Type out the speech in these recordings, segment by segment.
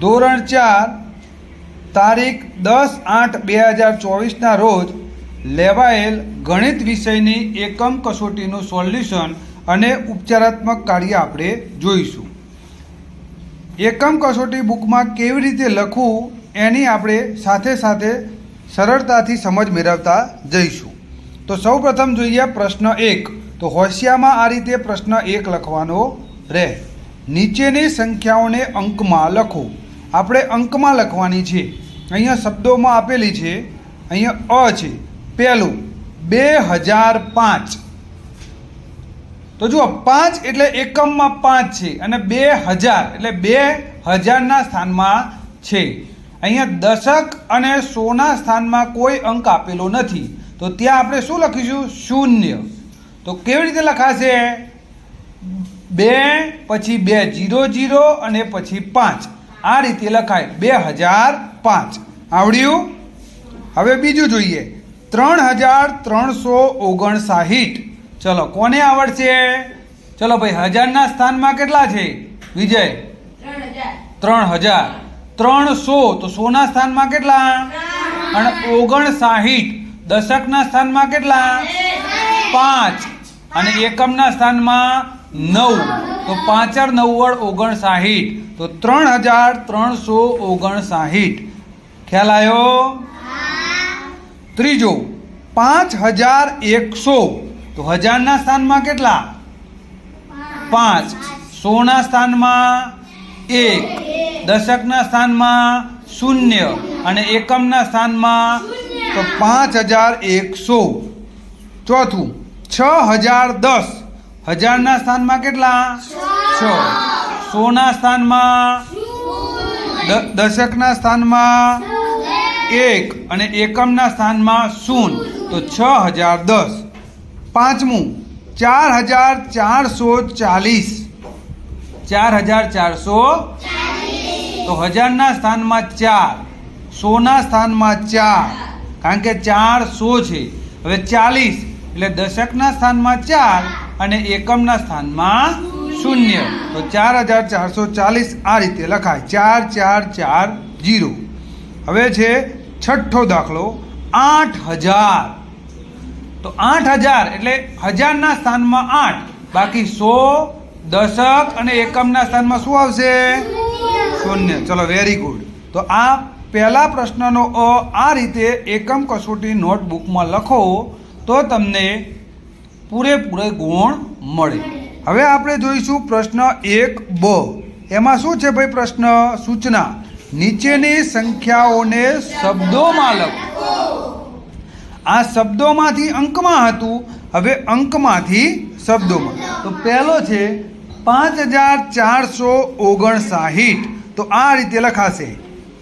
ધોરણ 4 તારીખ 10/8/2024ના રોજ લેવાયેલ ગણિત વિષયની એકમ કસોટીનું સોલ્યુશન અને ઉપચારાત્મક કાર્ય આપણે જોઈશું. એકમ કસોટી બુકમાં કેવી રીતે લખવું એની આપણે સાથે સાથે સરળતાથી સમજ મેળવતા જઈશું. તો સૌપ્રથમ જોઈએ પ્રશ્ન 1. તો હોશિયામાં આ રીતે પ્રશ્ન 1 લખવાનો રહે. નીચેની સંખ્યાઓને અંકમાં લખો. આપણે અંકમાં લખવાની છે. અહીંયા શબ્દોમાં આપેલી છે. અહીંયા અ છે. પહેલું 2005. તો જુઓ 5 એટલે એકમમાં 5 છે અને 2000 એટલે 2000ના સ્થાનમાં છે. અહીંયા દશક અને સોના સ્થાનમાં કોઈ અંક આપેલો નથી, તો ત્યાં આપણે શું લખીશું? 0. તો કેવી રીતે લખાશે? 2 પછી 2 0 0 અને પછી 5 આ રીતે લખાય. 2005 આવડ્યું? હવે બીજું જોઈએ 3359. ચલો કોને આવડશે? ચલો ભાઈ, હજારના સ્થાનમાં કેટલા છે વિજય? 3000. 300 તો સોના સ્થાનમાં કેટલા? અને 59. દશકના સ્થાનમાં કેટલા? 5 અને એકમના સ્થાનમાં 9. તો 5 9 59. તો 3359. ખ્યાલ આવ્યો? ત્રીજો 5100. તો હજારના સ્થાનમાં કેટલા? 5. સોના સ્થાનમાં 1. દશકના સ્થાનમાં 0 અને એકમના સ્થાનમાં તો 5100. ચોથું 6010. હજારના સ્થાનમાં કેટલા? 6. સોના સ્થાનમાં દશકના સ્થાનમાં 1 અને એકમના સ્થાનમાં 0. તો 6010. પાંચમું 4440. 4440. તો હજારના સ્થાનમાં 4, સોના સ્થાનમાં 4, કારણ કે 400 છે. હવે 40 એટલે દશકના સ્થાનમાં 4 અને એકમના સ્થાનમાં 0. તો 4440 આ રીતે લખાય. 4440. હવે છે છઠ્ઠો દાખલો 8000. તો 8000 એટલે હજારના સ્થાનમાં 8, બાકી 100, દશક અને એકમના સ્થાનમાં શું આવશે? 0. ચલો વેરી ગુડ. તો આ પહેલા પ્રશ્નનો આ રીતે એકમ કસોટી નોટબુકમાં લખો તો તમને પૂરેપૂરે ગુણ મળે. હવે આપણે જોઈશું પ્રશ્ન 1b. એમાં શું છે ભાઈ? પ્રશ્ન સૂચના. નીચેની સંખ્યાઓને શબ્દોમાં લખો. આ શબ્દોમાંથી અંકમાં હતું, હવે અંકમાંથી શબ્દોમાં. તો પહેલો છે 5459. તો આ રીતે લખાશે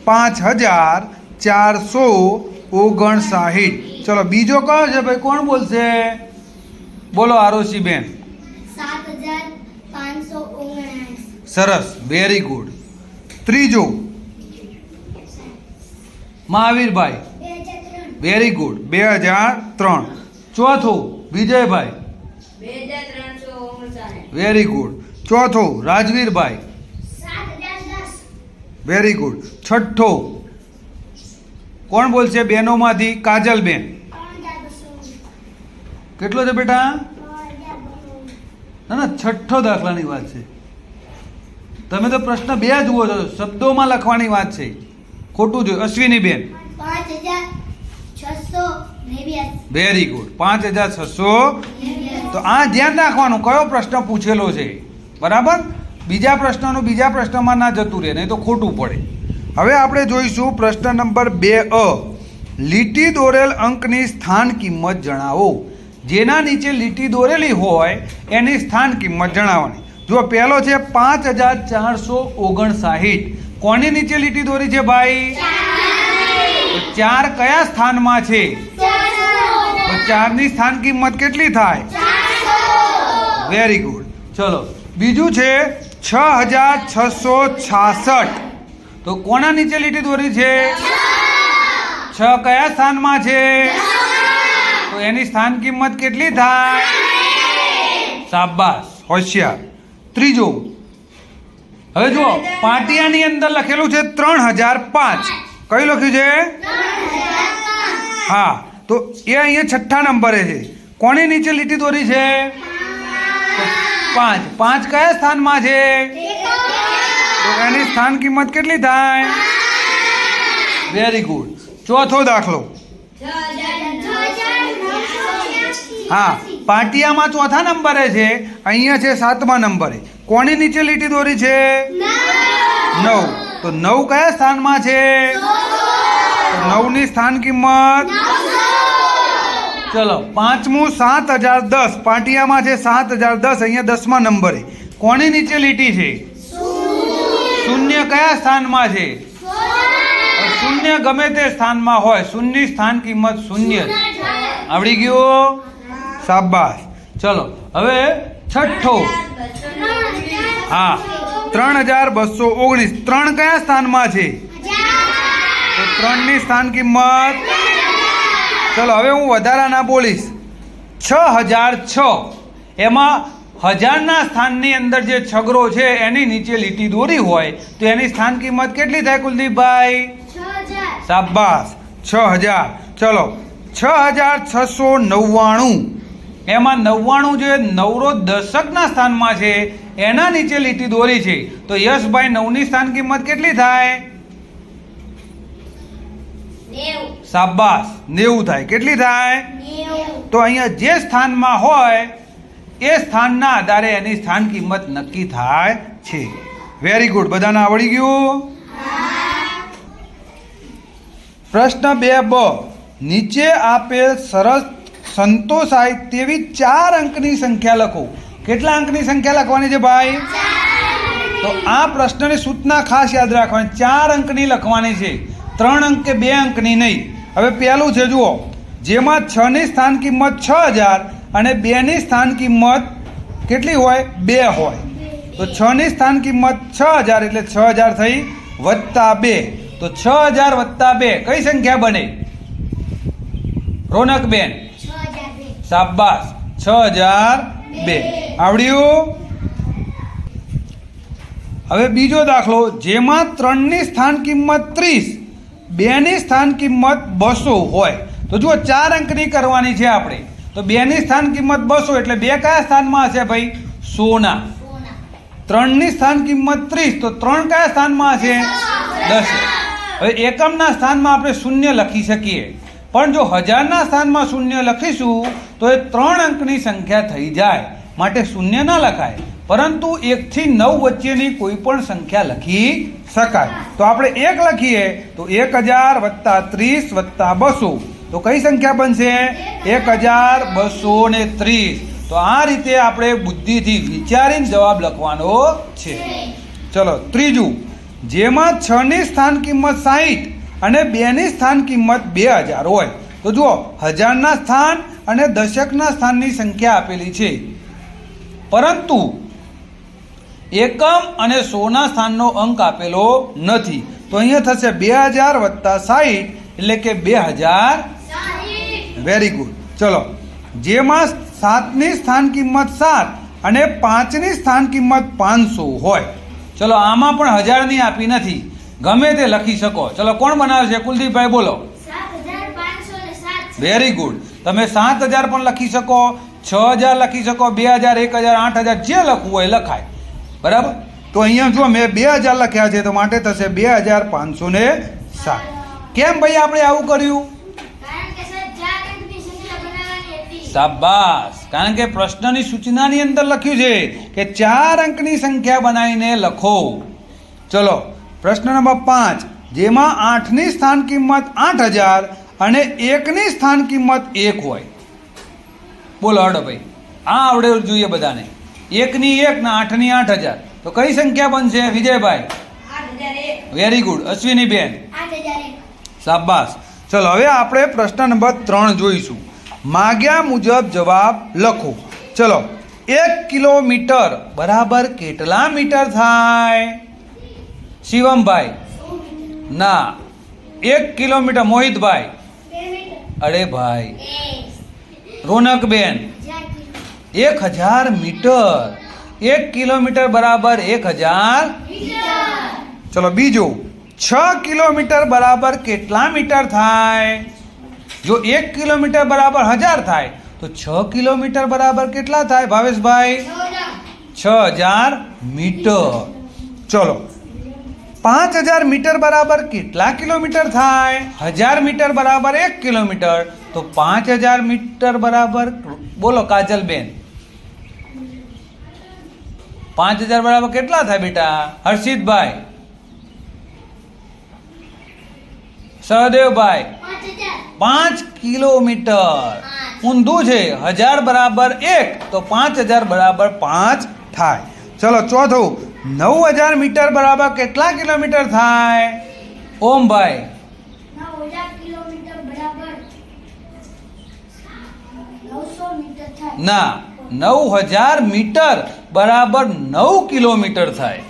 5459. ચલો બીજો કયો છે ભાઈ? કોણ બોલશે? બોલો આરોશી બેન. 7579. સરસ, વેરી ગુડ. ત્રીજો મહાવીરભાઈ. 2003. Very good, 2003. ચોથું વિજયભાઈ. 2359. Very good. ચોથો રાજવીરભાઈ. 7010. Very good. છઠ્ઠો કોણ બોલશે બેનોમાંથી? કાજલબેન. 3200. કેટલો છે બેટા? 3200. ના ના, છઠ્ઠો દાખલાની વાત છે. તમે તો પ્રશ્ન 2 જુઓ છો, શબ્દોમાં લખવાની વાત છે. ખોટું જોયું. અશ્વિનીબેન. 5689. Very good. 5600. તો આ ધ્યાન રાખવાનું કયો પ્રશ્ન પૂછેલો છે, બરાબર? બીજા પ્રશ્નનું બીજા પ્રશ્નમાં ના જતું રહે, નહીં તો ખોટું પડે. હવે આપણે જોઈશું પ્રશ્ન નંબર 2a. લીટી દોરેલ અંકની સ્થાન કિંમત જણાવો. જેના નીચે લીટી દોરેલી હોય એની સ્થાન કિંમત જણાવવાની. જો પહેલો છે 5459. કોની નીચે લીટી દોરી છે ભાઈ? 4 કયા સ્થાનમાં છે? તો 4ની સ્થાન કિંમત કેટલી થાય? Very good. ચલો બીજું છે 6666. તો કોના નીચે લીટી દોરી છે? 6 કયા સ્થાનમાં છે? તો એની સ્થાન કિંમત કેટલી થાય? શાબાશ, હોશિયાર. ત્રીજો હવે જુઓ પાટિયાની અંદર લખેલું છે 3005. કયું લખ્યું છે? હા, તો એ અહીંયા છઠ્ઠા નંબરે છે. કોની નીચે લીટી દોરી છે? 5. 5 કયા સ્થાનમાં છે? તો એની સ્થાન કિંમત કેટલી થાય? Very good. ચોથો દાખલો. હા, પાટિયામાં ચોથા નંબરે છે, અહીંયા છે 7મા નંબરે. કોની નીચે લીટી દોરી છે? 9. તો 9 કયા સ્થાનમાં છે? તો 9 ની સ્થાન કિંમત. ચલો, પાંચમું 7010. પાટિયામાં છે 7010, અહીંયા 10મા નંબરે. કોની નીચે લીટી છે? શૂન્ય કયા સ્થાનમાં છે? શૂન્ય ગમે તે સ્થાનમાં હોય, શૂન્ય સ્થાન કિંમત 0. આવડી ગયું? શાબાશ. ચલો હવે છઠ્ઠો. હા, 3219. 3 કયા સ્થાનમાં છે? તો 3 ની સ્થાન કિંમત. ચલો હવે હું વધારાના બોલીશ. 6006. એમાં હજારના સ્થાનની અંદર જે છગરો છે એની નીચે લીટી દોરી હોય તો એની સ્થાન કિંમત કેટલી થાય કુલદીપભાઈ? 6000. શાબાશ. 6000. ચલો 6699. એમાં 99 જે નવરો દશકના સ્થાનમાં છે એના નીચે લીટી દોરી છે તો યશભાઈ 9 ની સ્થાન કિંમત કેટલી થાય? 90. શાબાશ. 90 થાય. કેટલી થાય? 90. તો અહીંયા જે સ્થાનમાં હોય એ સ્થાનના આધારે એની સ્થાન કિંમત નક્કી થાય છે. Very good. બધાને આવડી ગયું? પ્રશ્ન 2બ. નીચે આપેલ સરસ સંતોષાય તેવી 4 અંકની સંખ્યા લખો. કેટલા અંકની સંખ્યા લખવાની છે ભાઈ? તો આ પ્રશ્નની સૂચના ખાસ યાદ રાખવાની. 4 અંકની લખવાની છે, 3 અંક કે 2 અંકની નહીં. હવે પહેલું છે જુઓ, જેમાં 6 ની સ્થાન કિંમત 6000 અને 2 ની સ્થાન કિંમત કેટલી હોય? 2 હોય. તો 6 ની સ્થાન કિંમત 6000 એટલે 6000 થઈ વત્તા 2. તો 6000 વત્તા 2 કઈ સંખ્યા બને? રોનકબેન 6002. શાબાશ. 6002. આવડ્યું? હવે બીજો દાખલો. જેમાં 3 ની સ્થાન કિંમત 30, 2 ની સ્થાન કિંમત 200 હોય. તો જુઓ 4 અંકની કરવાની છે આપણે. તો 2 ની સ્થાન કિંમત 200 એટલે 2 કયા સ્થાનમાં હશે ભાઈ? 100 ના. 3 ની સ્થાન કિંમત 30 તો 3 કયા સ્થાનમાં હશે? 10. હવે એકમના સ્થાનમાં આપણે શૂન્ય લખી શકીએ, પણ જો હજારના સ્થાનમાં શૂન્ય લખીશું તો એ 3 અંકની સંખ્યા થઈ જાય, માટે શૂન્ય ન લખાય. પરંતુ 1 થી 9 વચ્ચેની કોઈ પણ સંખ્યા લખી શકાય. તો આપણે 1 લખીએ તો 1000 વત્તા 30 વત્તા 200 તો કઈ સંખ્યા બનશે? 1230. તો આ રીતે આપણે બુદ્ધિથી વિચારીને જવાબ લખવાનો છે. ચલો ત્રીજું. જેમાં 6 ની સ્થાન કિંમત 60 અને 2 ની સ્થાન કિંમત 2000 હોય. તો જુઓ હજારના સ્થાન અને દશકના સ્થાનની સંખ્યા આપેલી છે, પરંતુ એકમ અને 100ના સ્થાનનો અંક આપેલો નથી. તો અહીંયા થશે 2000 વત્તા 60 એટલે કે 2000. Very good. ચલો જેમાં 7 ની સ્થાન કિંમત 7 અને 5 ની સ્થાન કિંમત 500 હોય. ચલો આમાં પણ 1000 ની આપી નથી, ગમે તે લખી શકો. ચલો કોણ બનાવે છે? કુલદીપભાઈ બોલો. 7507. Very good. તમે 7000 પણ લખી શકો, 6000 લખી શકો, 2000, 1000, 8000 જે લખવું હોય લખાય. બરાબર. તો અહીંયા જો મેં 2000 લખ્યા છે તો માટે થશે 2507. કેમ ભાઈ આપણે આવું કર્યું? કારણ કે સર 4 અંકની સંખ્યા બનાવવાની હતી. શાબાશ. કારણ કે પ્રશ્નની સૂચનાની અંદર લખ્યું છે કે 4 અંકની સંખ્યા બનાવીને લખો. ચલો પ્રશ્ન નંબર 5. જેમાં 8 ની સ્થાન કિંમત 8000 અને 1 ની સ્થાન કિંમત 1 હોય. બોલો હડો ભાઈ, આ આવડે જોઈએ બધાને. 1 ની 1 ને 8 ની 8000 તો કઈ સંખ્યા બનશે વિજયભાઈ? 8001. Very good. અશ્વિની બેન 8001. શાબાશ. ચલો હવે આપણે પ્રશ્ન નંબર 3 જોઈશું. માગ્યા મુજબ જવાબ લખો. ચલો 1 કિલોમીટર બરાબર કેટલા મીટર થાય? શિવમભાઈ ના. 1 કિલોમીટર મોહિતભાઈ. 2 મીટર. અરે ભાઈ. 1. રોનકબેન 1000 મીટર. 1 કિલોમીટર બરાબર 1000 મીટર ચલો બીજું 6 કિલોમીટર બરાબર કેટલા મીટર થાય? જો 1 કિલોમીટર બરાબર 1000 થાય તો 6 કિલોમીટર બરાબર કેટલા થાય ભાવેશભાઈ? 6000 મીટર. ચલો 5000 મીટર બરાબર કેટલા કિલોમીટર થાય? 1000 મીટર બરાબર 1 કિલોમીટર, તો 5000 મીટર બરાબર બોલો કાજલબેન, 5000 બરાબર કેટલા થાય બેટા? હર્ષિતભાઈ, સહદેવભાઈ, 5 કિલોમીટર. ઊંધું છે, 1000 બરાબર 1 તો 5000 બરાબર 5 થાય. ચલો ચોથું, 9000 મીટર બરાબર કેટલા કિલોમીટર થાય? ઓમભાઈ, 9000 કિલોમીટર બરાબર 900 મીટર થાય. ના, 9000 મીટર બરાબર 9 કિલોમીટર થાય.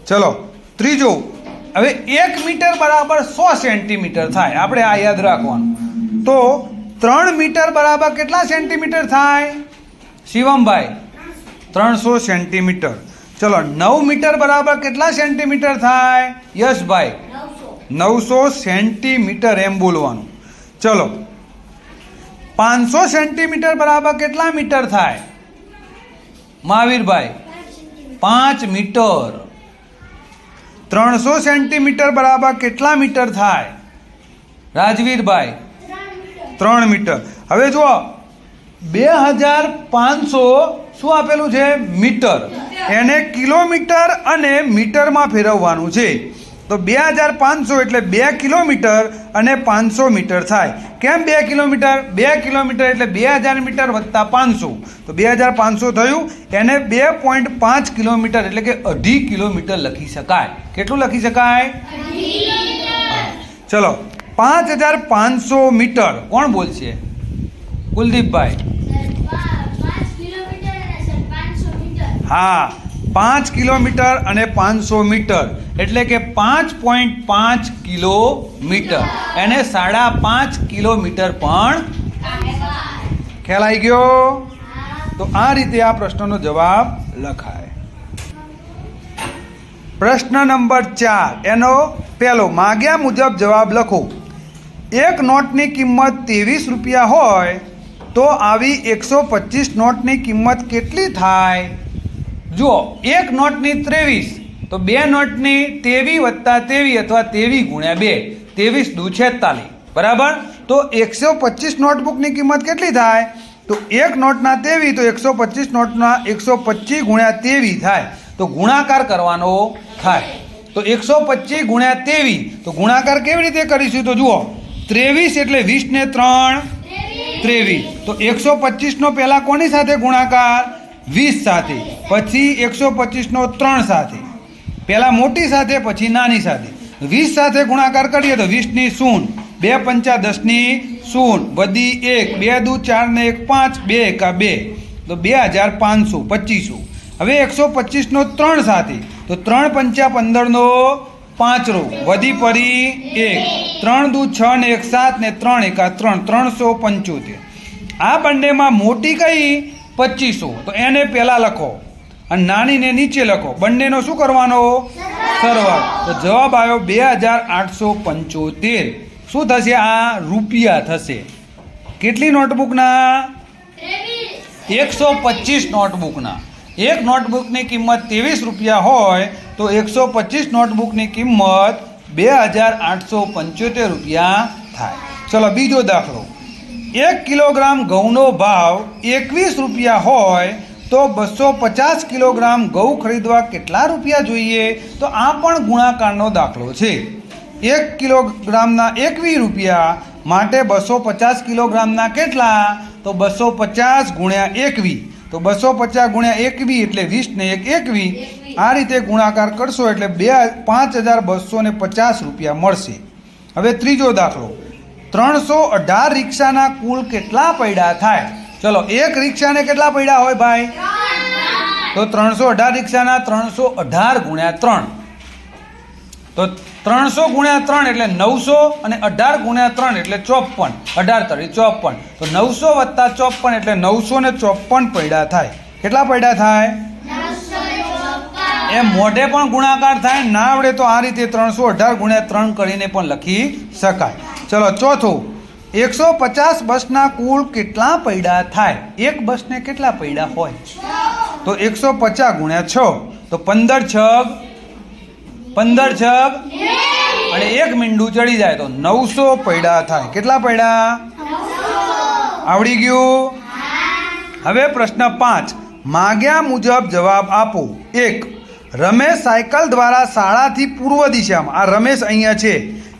ચલો ત્રીજું, હવે 1 મીટર બરાબર 100 સેન્ટીમીટર થાય. આપણે આ યાદ રાખવાનું. તો 3 મીટર બરાબર કેટલા સેન્ટીમીટર થાય? શિવમભાઈ, 300 સેન્ટીમીટર. ચલો 9 મીટર બરાબર કેટલા સેન્ટીમીટર થાય? યશભાઈ, 900 સેન્ટીમીટર એમ બોલવાનું. ચલો 500 સેન્ટીમીટર બરાબર કેટલા મીટર થાય? મહાવીરભાઈ, 5 મીટર. 300 સેન્ટીમીટર બરાબર કેટલા મીટર થાય? રાજવીરભાઈ, 3 મીટર. હવે જુઓ 2500 શું આપેલું છે? મીટર. એને કિલોમીટર અને મીટરમાં ફેરવવાનું છે. તો 2500 એટલે 2 કિલોમીટર અને 500 મીટર થાય. કેમ 2 કિલોમીટર? 2 કિલોમીટર એટલે 2000 મીટર વત્તા 500, તો 2500 થયું. એને 2.5 કિલોમીટર એટલે કે 2.5 કિલોમીટર લખી શકાય. કેટલું લખી શકાય? ચલો 5500 મીટર કોણ બોલશે? કુલદીપભાઈ. 5 કિલોમીટર અને 500 મીટર. હા, 5 કિલોમીટર અને 500 મીટર એટલે કે 5.5 કિલોમીટર. એને 5.5 કિલોમીટર પણ ખ્યાલ આવી ગયો? તો આ રીતે આ પ્રશ્નનો જવાબ લખાય. પ્રશ્ન નંબર 4 એનો પહેલો, માગ્યા મુજબ જવાબ લખો. એક નોટની કિંમત 23 રૂપિયા હોય તો આવી 125 નોટની કિંમત કેટલી થાય? જુઓ, એક નોટની 23 તો 2 નોટની 23 વત્તા 23 અથવા 23 ગુણ્યા 2, 23 દુ 46 બરાબર. તો 125 નોટબુકની કિંમત કેટલી થાય? તો એક નોટના 23 તો 125 નોટના 125 ગુણ્યા 23 થાય. તો ગુણાકાર કરવાનો થાય. તો 125 ગુણ્યા 23, તો ગુણાકાર કેવી રીતે કરીશું? તો જુઓ 23 એટલે 20 ને 3 23. તો 125 નો પહેલા કોની સાથે ગુણાકાર? 20 સાથે. પછી 125 નો 3 સાથે. પહેલા મોટી સાથે પછી નાની સાથે. 20 સાથે ગુણાકાર કરીએ તો 20 ની 0, 2 પંચા 10 ની 0, વધી 1, 2 દુ 4 ને 1 5, 2 એકા 2, તો 2500 2500. હવે 125 નો 3 સાથે, તો 3 પંચા 15 નો 5 રો, વધી પડી 1, 3 દુ 6 ને 1 7 ને 3 એકા 3, 375. આ બંનેમાં મોટી કઈ? 2500. તો એને પહેલા લખો અને નાનીને નીચે લખો. બંનેનો શું કરવાનો? સરવાળો. તો જવાબ આવ્યો 2875. શું થશે? આ રૂપિયા થશે. કેટલી નોટબુકના? 125 નોટબુકના. એક નોટબુકની કિંમત 23 રૂપિયા હોય તો 125 નોટબુકની કિંમત 2875 રૂપિયા થાય. ચલો બીજો દાખલો. 1 કિલોગ્રામ ઘઉંનો ભાવ 21 રૂપિયા હોય તો 250 કિલોગ્રામ ઘઉં ખરીદવા કેટલા રૂપિયા જોઈએ? તો આ પણ ગુણાકારનો દાખલો છે. 1 કિલોગ્રામના 21 રૂપિયા માટે 250 કિલોગ્રામના કેટલા? તો 250 ગુણ્યા 21, તો 250 ગુણ્યા 21 એટલે 20 ને 1 21. આ રીતે ગુણાકાર કરશો એટલે 5250 રૂપિયા મળશે. હવે ત્રીજો દાખલો. 318 રિક્ષાના કુલ કેટલા પૈડા થાય? ચલો, એક રિક્ષાને કેટલા પૈડા હોય ભાઈ? તો 318 રિક્ષાના 318 ગુણ્યા 3, તો 300 ગુણ્યા 3 એટલે 900 અને 18 ગુણ્યા 3 એટલે 54, 18 તરી 54. તો 900 વત્તા 54 એટલે 954 પૈડા થાય. કેટલા પૈડા થાય? એ મોઢે પણ ગુણાકાર થાય, ના આવડે તો આ રીતે 318 ગુણ્યા 3 કરીને પણ લખી શકાય. ચલો ચોથું, 150 બસના કુલ કેટલા પૈડા થાય? એક બસને કેટલા પૈડા હોય? તો 150 ગુણ્યા 6, તો 15 છગ અને એક મીંડું ચડી જાય તો 900 પૈડા થાય. કેટલા પૈડા? આવડી ગયું? હવે પ્રશ્ન 5, માગ્યા મુજબ જવાબ આપો. 1, રમેશ સાયકલ દ્વારા શાળાથી પૂર્વ દિશામાં, આ રમેશ અહીંયા છે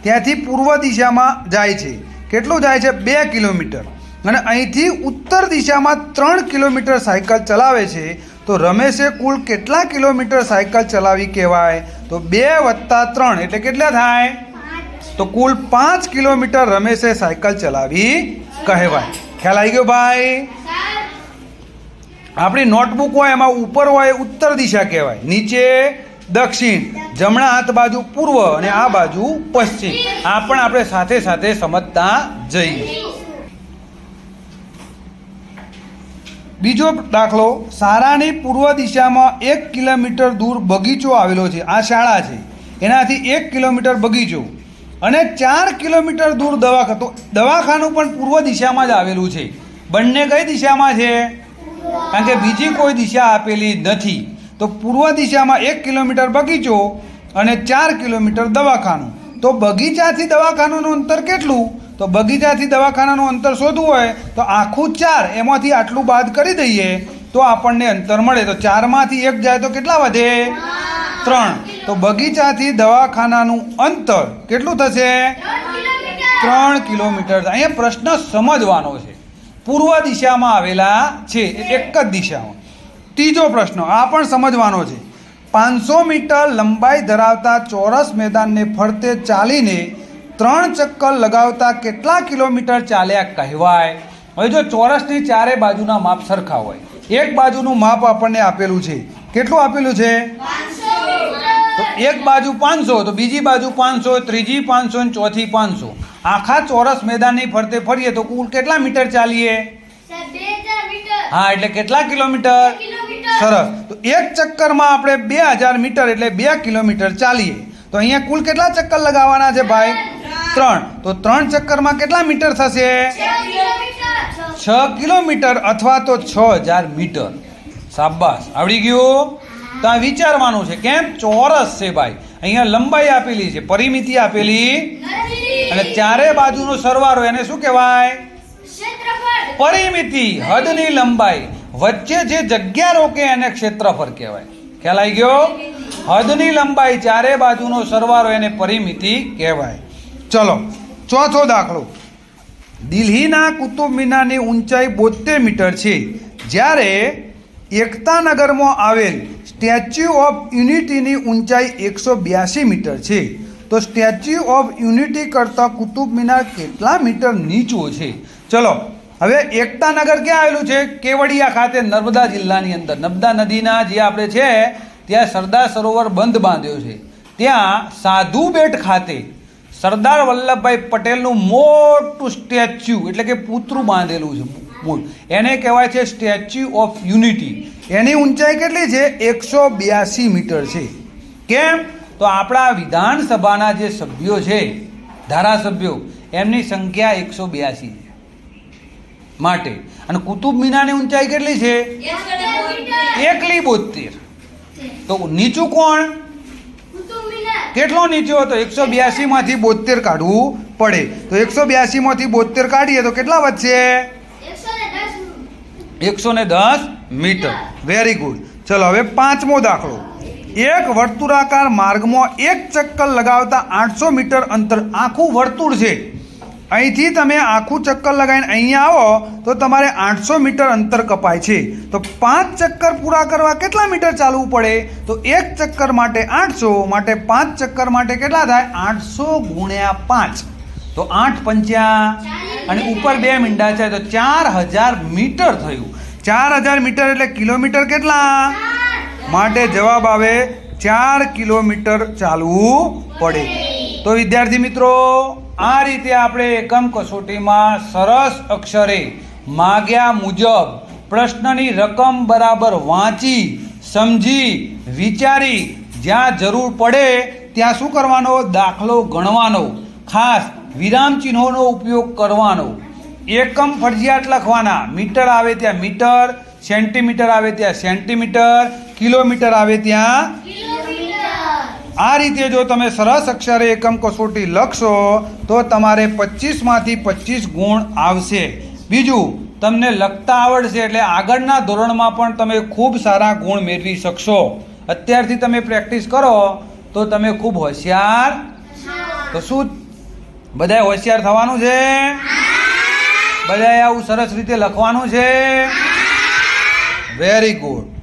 ત્યાંથી પૂર્વ દિશામાં જાય છે. કેટલું જાય છે? 2 કિલોમીટર. અને અહીંથી ઉત્તર દિશામાં 3 કિલોમીટર સાયકલ ચલાવે છે. તો રમેશે કુલ કેટલા કિલોમીટર સાયકલ ચલાવી કહેવાય? તો 2 + 3 એટલે કેટલા થાય? તો કુલ 5 કિલોમીટર રમેશે સાયકલ ચલાવી કહેવાય. ખ્યાલ આવી ગયો ભાઈ? આપણી નોટબુક હોય એમાં ઉપર હોય ઉત્તર દિશા કહેવાય, નીચે દક્ષિણ, જમણા હાથ બાજુ પૂર્વ અને આ બાજુ પશ્ચિમ. આ પણ આપણે સાથે સાથે સમજતા જઈએ. બીજો દાખલો, શાળાની પૂર્વ દિશામાં 1 કિલોમીટર દૂર બગીચો આવેલો છે. આ શાળા છે, એનાથી 1 કિલોમીટર બગીચો અને 4 કિલોમીટર દૂર દવાખાનું. તો દવાખાનું પણ પૂર્વ દિશામાં જ આવેલું છે. બંને કઈ દિશામાં છે? કારણ કે બીજી કોઈ દિશા આપેલી નથી. તો પૂર્વ દિશામાં 1 કિલોમીટર બગીચો અને 4 કિલોમીટર દવાખાનું. તો બગીચાથી દવાખાનાનું અંતર કેટલું? તો બગીચાથી દવાખાનાનું અંતર શોધવું હોય તો આખું 4, એમાંથી આટલું બાદ કરી દઈએ તો આપણને અંતર મળે. તો 4માંથી 1 જાય તો કેટલા વધે? 3. તો બગીચાથી દવાખાનાનું અંતર કેટલું થશે? 3 કિલોમીટર. અહીંયા પ્રશ્ન સમજવાનો છે. પૂર્વ દિશામાં આવેલા છે, એક જ દિશામાં. ત્રીજો પ્રશ્ન આ પણ સમજવાનો છે. 500 મીટર લંબાઈ ધરાવતા ચોરસ મેદાનને ફરતે ચાલીને 3 ચક્કર લગાવતા કેટલા કિલોમીટર ચાલ્યા કહેવાય? હવે જો ચોરસની ચારે બાજુના માપ સરખા હોય, એક બાજુનું માપ આપણને આપેલું છે. કેટલું આપેલું છે? તો એક બાજુ 500, તો બીજી બાજુ 500, ત્રીજી 500 અને ચોથી 500. આખા ચોરસ મેદાનની ફરતે ફરીએ તો કુલ કેટલા મીટર ચાલીએ? હા, એટલે કેટલા કિલોમીટર? સરસ. તો એક ચક્કરમાં આપણે 2000 મીટર એટલે 2 કિલોમીટર ચાલીએ. તો અહીંયા કુલ કેટલા ચક્કર લગાવવાના છે ભાઈ? 3. તો 3 ચક્કરમાં કેટલા મીટર થશે? 6 કિલોમીટર અથવા તો 6000 મીટર. શાબાશ, આવડી ગયું? તો આ વિચારવાનું છે. કેમ? ચોરસ છે ભાઈ, અહીંયા લંબાઈ આપેલી છે, પરિમિતિ આપેલી અને ચારે બાજુનો સરવાળો, એને શું કહેવાય? પરિમિતિ. હદની લંબાઈ વચ્ચે જે જગ્યા રોકે એને ક્ષેત્રફળ કહેવાય. ખ્યાલ આવી ગયો? હદની લંબાઈ ચારે બાજુનો સરવાળો એને પરિમિતિ કહેવાય. ચલો ચોથો દાખલો, દિલ્હીના કુતુબ મિનારની ઊંચાઈ 72 મીટર છે, જ્યારે એકતાનગરમાં આવેલ સ્ટેચ્યુ ઓફ યુનિટીની ઊંચાઈ 182 મીટર છે. તો સ્ટેચ્યુ ઓફ યુનિટી કરતાં કુતુબ મિનાર કેટલા મીટર નીચું છે? ચલો હવે એકતાનગર ક્યાં આવેલું છે? કેવડિયા ખાતે, નર્મદા જિલ્લાની અંદર. નર્મદા નદીના જે આપણે છે ત્યાં સરદાર સરોવર બંધ બાંધ્યો છે. ત્યાં સાધુ બેટ ખાતે સરદાર વલ્લભભાઈ પટેલનું મોટું સ્ટેચ્યુ એટલે કે પૂતળું બાંધેલું છે. એને કહેવાય છે સ્ટેચ્યુ ઓફ યુનિટી. એની ઊંચાઈ કેટલી છે? 182 મીટર છે. કેમ? તો આપણા વિધાનસભાના જે સભ્યો છે, ધારાસભ્યો, એમની સંખ્યા 182 છે માટે. અને કુતુબ મિનારની ઊંચાઈ કેટલી છે? 172. તો નીચું કોણ? કેટલો નીચો? તો 182 માંથી 72 કાઢવું પડે. તો 182 માંથી 72 કાઢીએ તો કેટલા વધશે? 110 મીટર. Very good. ચલો હવે પાંચમો દાખલો, એક વર્તુળાકાર માર્ગમાં 1 ચક્કર લગાવતા 800 મીટર અંતર. આખું વર્તુળ છે, અહીંથી તમે આખું ચક્કર લગાવીને અહીંયા આવો તો તમારે 800 મીટર અંતર કપાય છે. તો 5 ચક્કર પૂરા કરવા કેટલા મીટર ચાલવું પડે? તો 1 ચક્કર માટે 800, માટે 5 ચક્કર માટે કેટલા થાય? 800 ગુણ્યા 5. તો 8 પંચ્યા અને ઉપર 2 મીંડા છે તો 4000 મીટર થયું. 4000 મીટર એટલે કિલોમીટર કેટલા? માટે જવાબ આવે 4 કિલોમીટર ચાલવું પડે. તો વિદ્યાર્થી મિત્રો, આ રીતે આપણે એકમ કસોટીમાં સરસ અક્ષરે માગ્યા મુજબ પ્રશ્નની રકમ બરાબર વાંચી સમજી વિચારી જ્યાં જરૂર પડે ત્યાં શું કરવાનો? દાખલો ગણવાનો. ખાસ વિરામ ચિહ્નોનો ઉપયોગ કરવાનો. એકમ ફરજિયાત લખવાના. મીટર આવે ત્યાં મીટર, સેન્ટીમીટર આવે ત્યાં સેન્ટીમીટર, કિલોમીટર આવે ત્યાં. આ રીતે જો તમે સરસ અક્ષરે એકમ કસોટી લખશો તો તમારે 25માંથી 25 ગુણ આવશે. બીજું, તમને લખતા આવડશે એટલે આગળના ધોરણમાં પણ તમે ખૂબ સારા ગુણ મેળવી શકશો. અત્યારથી તમે પ્રેક્ટિસ કરો તો તમે ખૂબ હોશિયાર. તો શું બધાએ હોશિયાર થવાનું છે? બધાએ આવું સરસ રીતે લખવાનું છે. Very good.